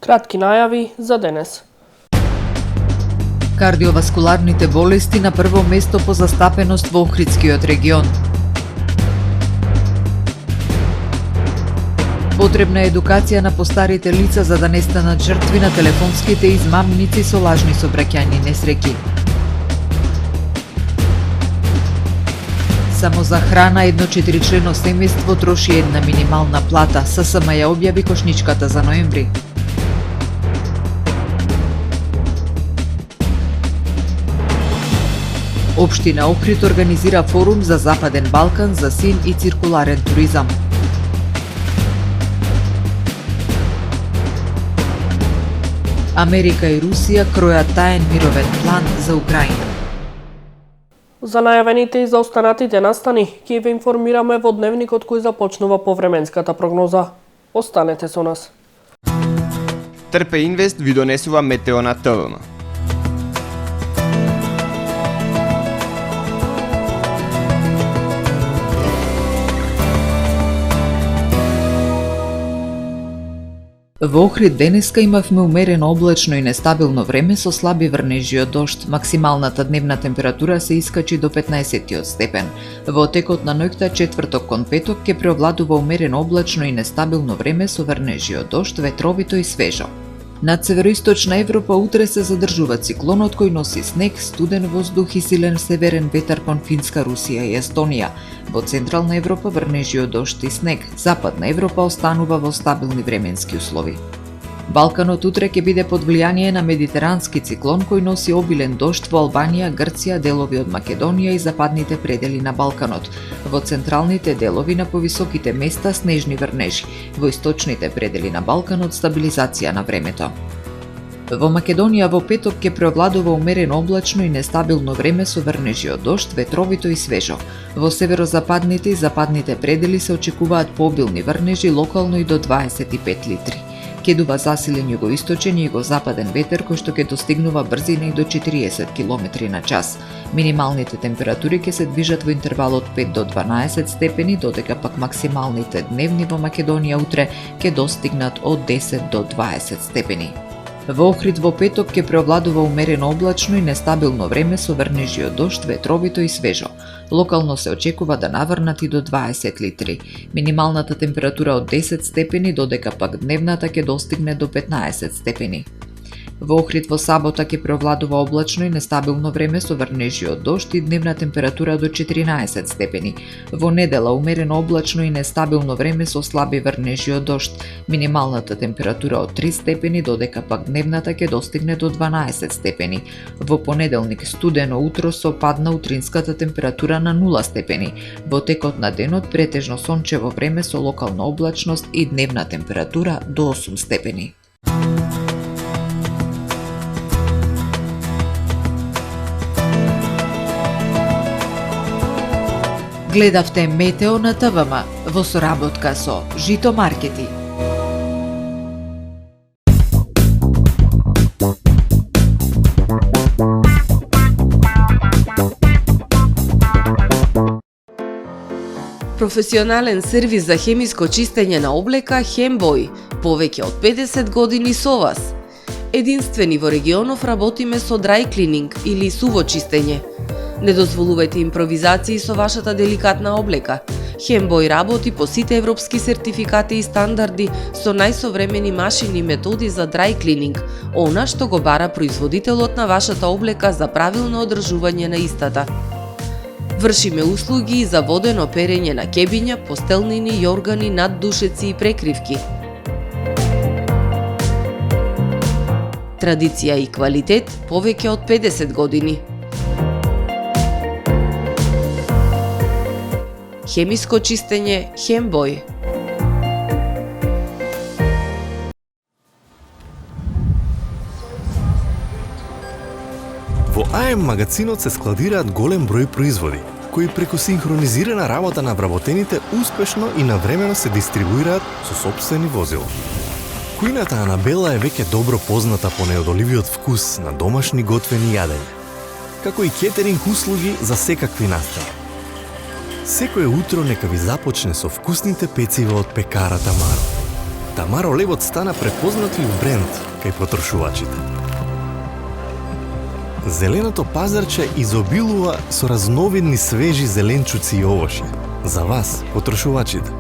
Кратки најави за денес. Кардиоваскуларните болести на прво место по застапеност во Охридскиот регион. Потребна е едукација на постарите лица за да не станат жртви на телефонските измамници со лажни сообраќајни несреќи. Само за храна едно 4-члено семејство троши една минимална плата. ССМ ја објави кошничката за ноември. Општина Охрид организира форум за Западен Балкан за син и циркуларен туризам. Америка и Русија кројат таен мировен план за Украина. За најавените и за останатите настани ќе ве информираме во дневникот кој започнува повременската прогноза. Останете со нас. Трпе Инвест ви донесува метео на ТВМ. Во Охрид денеска имавме умерено облачно и нестабилно време со слаби врнежи од дожд. Максималната дневна температура се искачи до 15 степен. Во текот на ноќта четврток кон петок ќе преовладува умерено облачно и нестабилно време со врнежи од дожд, ветровито и свежо. Над североисточна Европа утре се задржува циклонот кој носи снег, студен воздух и силен северен ветар кон Финска, Русија и Естонија. Во централна Европа врнежи од дожд и снег. Западна Европа останува во стабилни временски услови. Балканот утре ќе биде под влијание на медитерански циклон кој носи обилен дожд во Албанија, Грција, делови од Македонија и западните предели на Балканот. Во централните делови на повисоките места снежни врнежи, во источните предели на Балканот стабилизација на времето. Во Македонија во петок ќе преовладува умерено облачно и нестабилно време со врнежи од дожд, ветровито и свежо. Во северозападните и западните предели се очекуваат пообилни врнежи, локално и до 25 литри. Ќе дува засилен југоисточен и југозападен ветер кој што ќе достигнува брзина и до 40 км на час. Минималните температури ќе се движат во интервал од 5 до 12 степени, додека пак максималните дневни во Македонија утре ќе достигнат од 10 до 20 степени. Во Охрид во петок ќе преовладува умерено облачно и нестабилно време со врнежи од дожд, ветровито и свежо. Локално се очекува да наврнат и до 20 литри. Минималната температура од 10 степени, додека пак дневната ќе достигне до 15 степени. Во Охрид во сабота ќе преовладува облачно и нестабилно време со врнежи од дожд и дневна температура до 14 степени. Во недела умерено облачно и нестабилно време со слаби врнежи од дожд. Минималната температура од 3 степени, додека пак дневната ќе достигне до 12 степени. Во понеделник студено утро со пад на утринската температура на 0 степени. Во текот на денот претежно сончево време со локална облачност и дневна температура до 8 степени. Гледавте Метео на ТВМ во соработка со Жито Маркети. Професионален сервис за хемиско чистење на облека Хембој, повеќе од 50 години со вас. Единствени во регионов работиме со dry cleaning или суво чистење. Не дозволувајте импровизации со вашата деликатна облека. Хембој работи по сите европски сертификати и стандарди со најсовремени машини и методи за dry cleaning, она што го бара производителот на вашата облека за правилно одржување на истата. Вршиме услуги и за водено перење на кебиња, постелнини, јоргани, наддушеци и прекривки. Традиција и квалитет повеќе од 50 години. Хемиско чистење Хембој. Во АМ магазинот се складираат голем број производи, кои преку синхронизирана работа на вработените успешно и навремено се дистрибуираат со сопствени возила. Кујната Анабела е веќе добро позната по неодоливиот вкус на домашни готвени јадења, како и кетеринг услуги за секакви настани. Секое утро нека ви започне со вкусните пецива од пекарата Маро. Тамаро левот стана препознатлив бренд кај потрошувачите. Зеленото пазарче изобилува со разновидни свежи зеленчуци и овошје. За вас, потрошувачите.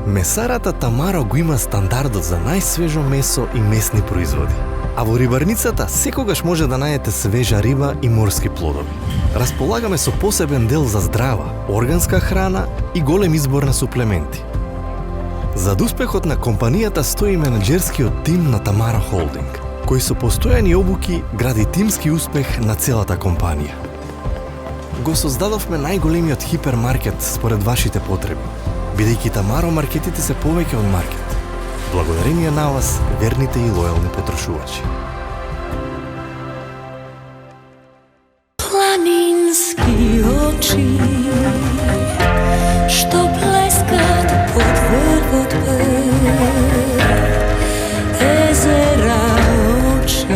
Месарата Тамаро го има стандардот за најсвежо месо и месни производи. А во рибарницата секогаш може да најдете свежа риба и морски плодови. Располагаме со посебен дел за здрава, органска храна и голем избор на суплементи. Зад успехот на компанијата стои менаџерскиот тим на Тамаро Холдинг, кој со постојани обуки гради тимски успех на целата компанија. Го создадовме најголемиот хипермаркет според вашите потреби, бидејќи Тамаро маркетите се повеќе од маркет. Благодарение на вас, верните и лојални потрошувачи. Планински очи, што плескат под врвот езера очи,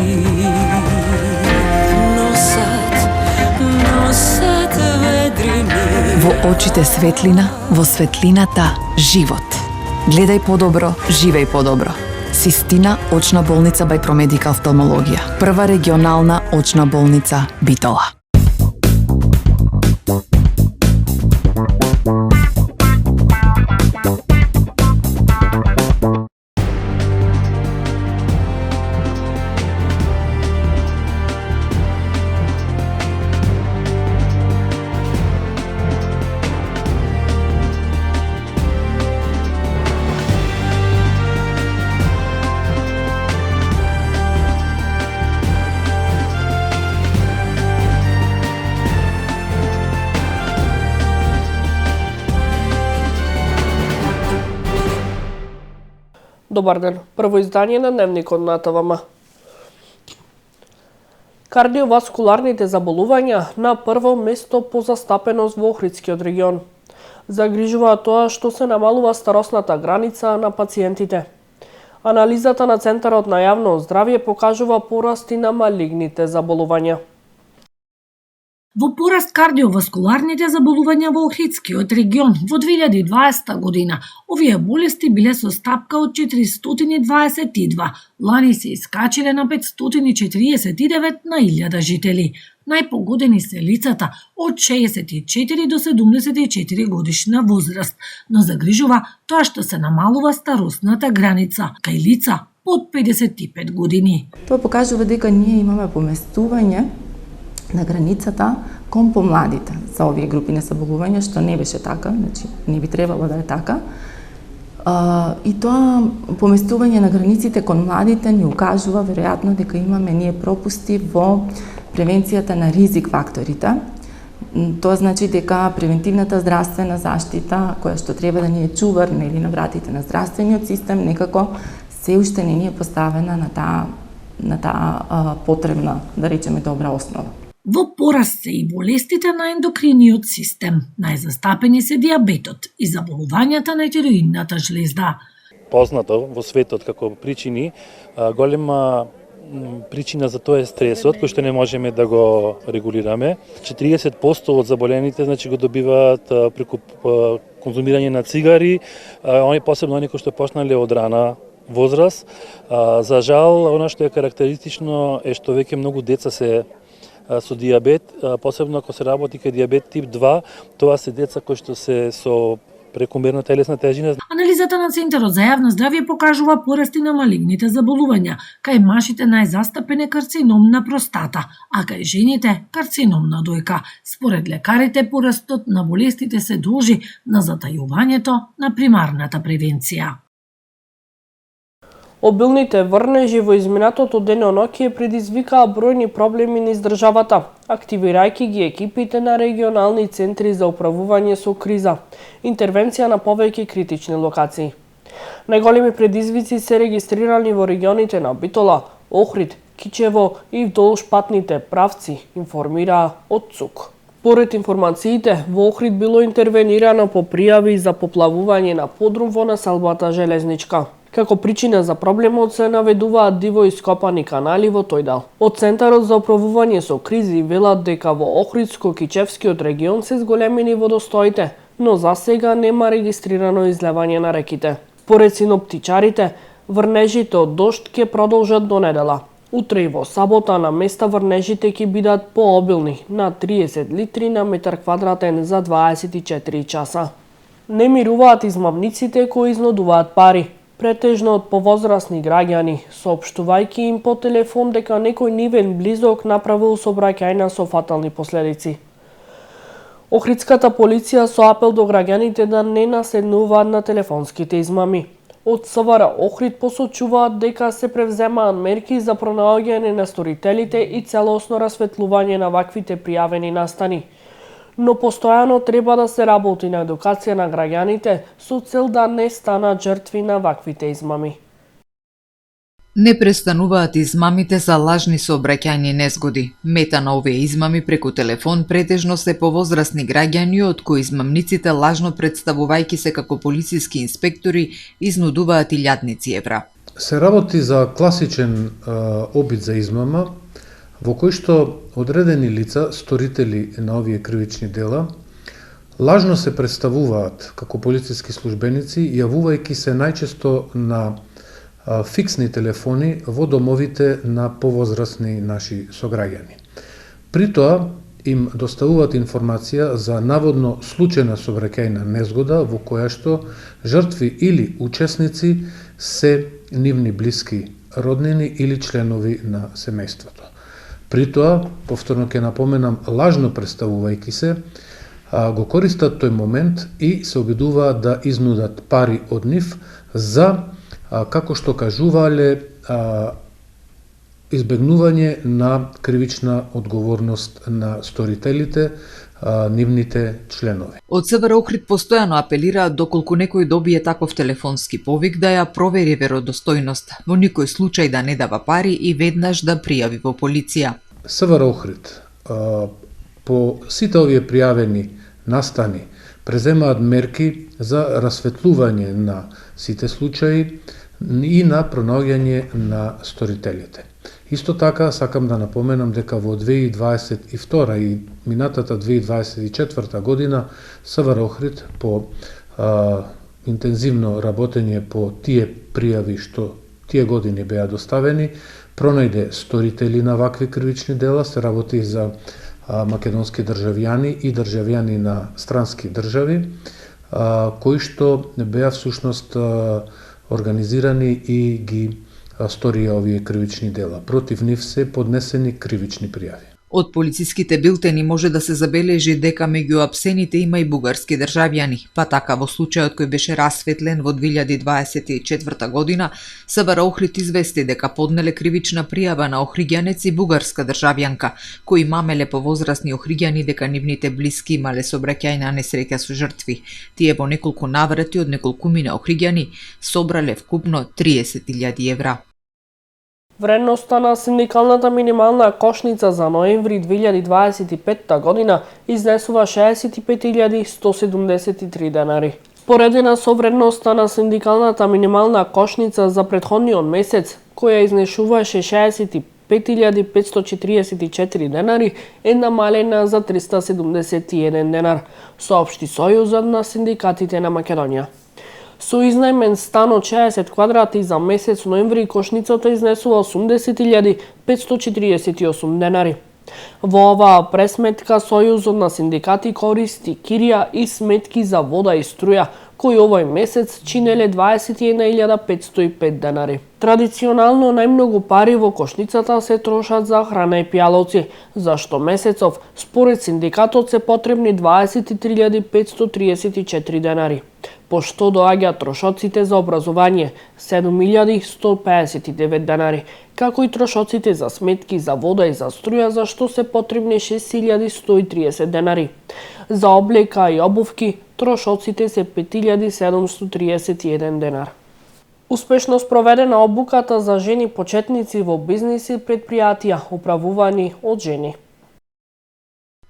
носат ведрини. Во очите светлина, во светлината живот. Гледај подобро, живеј подобро. Систина очна болница бај Промедикал офталмологија. Прва регионална очна болница Битола. Добар ден. Прво издание на Дневникот на ТВМ. Кардиоваскуларните заболувања на прво место по застапеност во Охридскиот регион. Загрижува тоа што се намалува старосната граница на пациентите. Анализата на Центарот на јавно здравје покажува порасти на малигните заболувања. Во пораст кардиоваскуларните заболувања во Охридскиот регион во 2020 година. Овие болести биле со стапка од 422, лани се искачиле на 549 на 1000 жители. Најпогодени се лицата од 64 до 74 годишна возраст, но загрижува тоа што се намалува старосната граница кај лица од 55 години. Тоа покажува дека ние имаме поместување на границата кон помладите за овие групи на заболувања, што не беше така, значи не би требало да е така. И тоа поместување на границите кон младите ни укажува веројатно дека имаме ние пропусти во превенцијата на ризик факторите. Тоа значи дека превентивната здравствена заштита, која што треба да ни е чувар нели на вратите на здравствениот систем, некако се уште не ни е поставена на таа потребна, да речеме, добра основа. Во пораст се и болестите на ендокриниот систем. Најзастапени се диабетот и заболувањата на тироидната жлезда. Познато во светот како причини, голема причина за тоа е стресот, кој што не можеме да го регулираме. 40% од заболените значи го добиваат преку конзумирање на цигари, они посебно они кои што почнале од рана возраст. За жал, она што е карактеристично е што веќе многу деца се со диабет, посебно ако се работи кај диабет тип 2, тоа се деца кои што се со прекомерна телесна тежина. Анализата на Центарот за јавно здравје покажува порасти на малигните заболувања. Кај машите најзастапен е карцином на простата, а кај жените карцином на дојка. Според лекарите, порастот на болестите се должи на затајувањето на примарната превенција. Обилните врнежи во изминатото деноноќие предизвикаа бројни проблеми низ државата, активирајќи ги екипите на регионални центри за управување со криза, интервенција на повеќе критични локации. Најголеми предизвици се регистрирани во регионите на Битола, Охрид, Кичево и вдолж патните правци, информираа од ЦУК. Поред информациите, во Охрид било интервенирано по пријави за поплавување на подрум во населбата Железничка. Како причина за проблемот се наведуваат диво ископани канали во тој дел. Од Центарот за управување со кризи велат дека во Охридско-Кичевскиот регион се зголемени водостоите, но за сега нема регистрирано излевање на реките. Според синоптичарите, врнежите од дожд ќе продолжат до недела. Утре и во сабота на места врнежите ќе бидат пообилни, на 30 литри на метар квадратен за 24 часа. Не мируваат измамниците кои изнудуваат пари, претежно од повозрасни граѓани, соопштувајќи им по телефон дека некој нивен близок направил сообраќајна со фатални последици. Охридската полиција со апел до граѓаните да не наседнуваат на телефонските измами. Од СВР Охрид посочуваат дека се превземаат мерки за пронаоѓање на сторителите и целосно расветлување на ваквите пријавени настани. Но постојано треба да се работи на едукација на граѓаните со цел да не станат жртви на ваквите измами. Не престануваат измамите за лажни сообраќајни незгоди. Мета на овие измами преку телефон претежно се повозрасни граѓани од кои измамниците лажно представувајќи се како полициски инспектори изнудуваат илјадници евра. Се работи за класичен обид за измама во кој што одредени лица, сторители на овие кривични дела, лажно се представуваат како полициски службеници, јавувајќи се најчесто на фиксни телефони во домовите на повозрасни наши сограѓани. При тоа им доставуваат информација за наводно случајна сообраќајна незгода во која што жртви или учесници се нивни блиски роднини или членови на семејството. При тоа, повторно ќе напоменам, лажно представувајќи се, го користат тој момент и се обидуваат да изнудат пари од нив за, како што кажувале, избегнување на кривична одговорност на сторителите, нивните членови. Од СВР Охрид постојано апелираат доколку некој добие таков телефонски повик да ја провери веродостојност, во никој случај да не дава пари и веднаш да пријави во полиција. СВР Охрид по сите овие пријавени настани преземаат мерки за расветлување на сите случаи и на пронаоѓање на сторителите. Исто така сакам да напоменам дека во 2022 и минатата 2024 година СВР Охрид по интензивно работење по тие пријави што тие години беа доставени, пронајде сторители на вакви кривични дела, се работи за македонски државјани и државјани на странски држави, кои што беа всушност организирани и ги сторија овие кривични дела. Против нив се поднесени кривични пријави. Од полициските билтени може да се забележи дека меѓу апсените има и бугарски државјани, па така во случајот кој беше расветлен во 2024 година, СВР Охрид извести дека поднеле кривична пријава на охриѓанец и бугарска државјанка, кои мамеле повозрасни охриѓани дека нивните блиски имале сообраќајна несреќа со жртви. Тие во неколку наврати од неколкумина охриѓани собрале вкупно 30.000 евра. Вредноста на синдикалната минимална кошница за ноември 2025 година изнесува 65.173 денари. Поредена со вредноста на синдикалната минимална кошница за претходниот месец, која изнесуваше 65.544 денари, е намалена за 371 денар, соопшти Сојузот на синдикатите на Македонија. Со изнајмен стан од 60 квадрати за месец ноември кошницата изнесува 80.548 денари. Во оваа пресметка Сојузот на синдикати користи кирија и сметки за вода и струја, кои овој месец чинеле 21.505 денари. Традиционално најмногу пари во кошницата се трошат за храна и пијалоци, зашто месецов според синдикатот се потребни 23.534 денари. Пошто доаѓаат трошоците за образование 7.159 денари, како и трошоците за сметки за вода и за струја, за што се потребни 6.130 денари. За облека и обувки трошоците се 5.731 денар. Успешно спроведена обуката за жени почетници во бизнис и предпријатија, управувани од жени.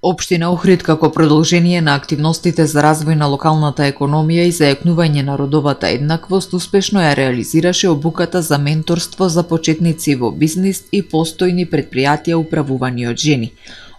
Општина Охрид како продолжение на активностите за развој на локалната економија и зајакнување на родовата еднаквост успешно ја реализираше обуката за менторство за почетници во бизнис и постојни предпријатија управувани од жени.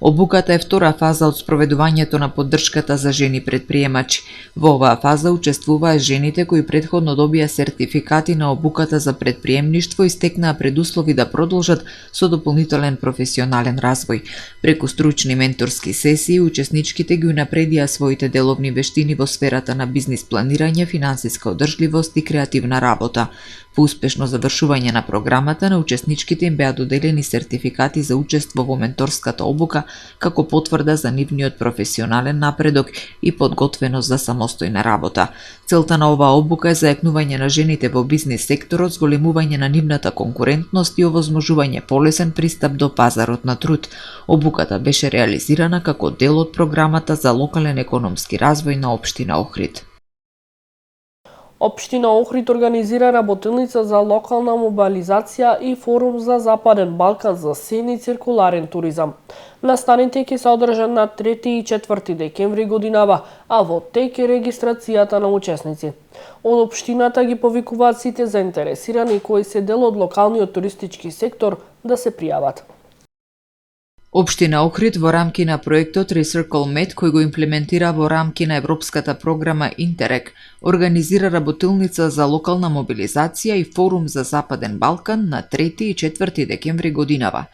Обуката е втора фаза од спроведувањето на поддршката за жени предприемачи. Во оваа фаза учествуваа жените кои претходно добија сертификати на обуката за предприемништво и стекнаа предуслови да продолжат со дополнителен професионален развој. Преку стручни менторски сесии, учесничките ги унапредија своите деловни вештини во сферата на бизнис планирање, финансиска одржливост и креативна работа. По успешно завршување на програмата, на учесничките им беа доделени сертификати за учество во менторската обука како потврда за нивниот професионален напредок и подготвеност за самостојна работа. Целта на оваа обука е зајакнување на жените во бизнис секторот, зголемување на нивната конкурентност и овозможување полесен пристап до пазарот на труд. Обуката беше реализирана како дел од програмата за локален економски развој на општина Охрид. Општина Охрид организира работилница за локална мобилизација и форум за Западен Балкан за сен и циркуларен туризам. Настаните ќе се одржат на 3 и 4 декември годинава, а во тек е регистрацијата на учесници. Од општината ги повикуваат сите заинтересирани кои се дел од локалниот туристички сектор да се пријават. Општина Охрид во рамки на проектот Recircle Med, кој го имплементира во рамки на европската програма Интерек, организира работилница за локална мобилизација и форум за Западен Балкан на 3 и 4 декември годинава.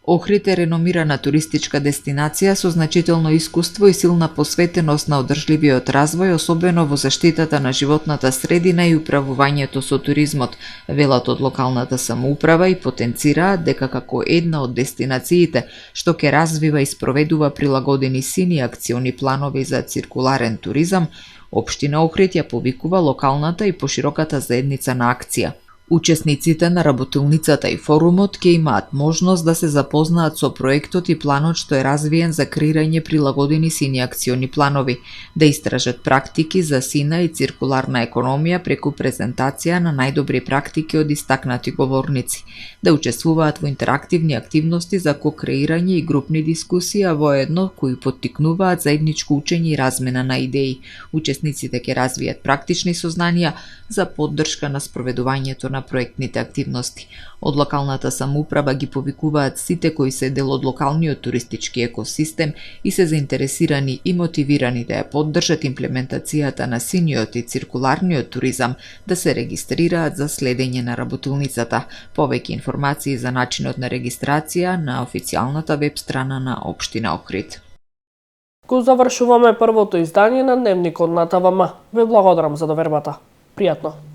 Охрид е реномирана туристичка дестинација со значително искуство и силна посветеност на одржливиот развој, особено во заштитата на животната средина и управувањето со туризмот, велат од локалната самоуправа и потенцираат дека како една од дестинациите што ќе развива и спроведува прилагодени сини акциони планови за циркуларен туризам, општина Охрид ја повикува локалната и пошироката заедница на акција. Учесниците на работилницата и форумот ќе имаат можност да се запознаат со проектот и планот што е развиен за креирање прилагодени сини акциони планови, да истражат практики за сина и циркуларна економија преку презентација на најдобри практики од истакнати говорници, да учествуваат во интерактивни активности за кокреирање и групни дискусии, а воедно кои поттикнуваат заедничко учење и размена на идеи. Учесниците ќе развијат практични сознанија за поддршка на спроведувањето на проектните активности. Од локалната самоуправа ги повикуваат сите кои се дел од локалниот туристички екосистем и се заинтересирани и мотивирани да ја поддржат имплементацијата на синиот и циркуларниот туризам, да се регистрираат за следење на работилницата. Повеќе информации за начинот на регистрација на официјалната веб страна на општина Охрид. Го завршуваме првото издание на Дневникот на ТВМ. Ве благодарам за довербата. Пријатно.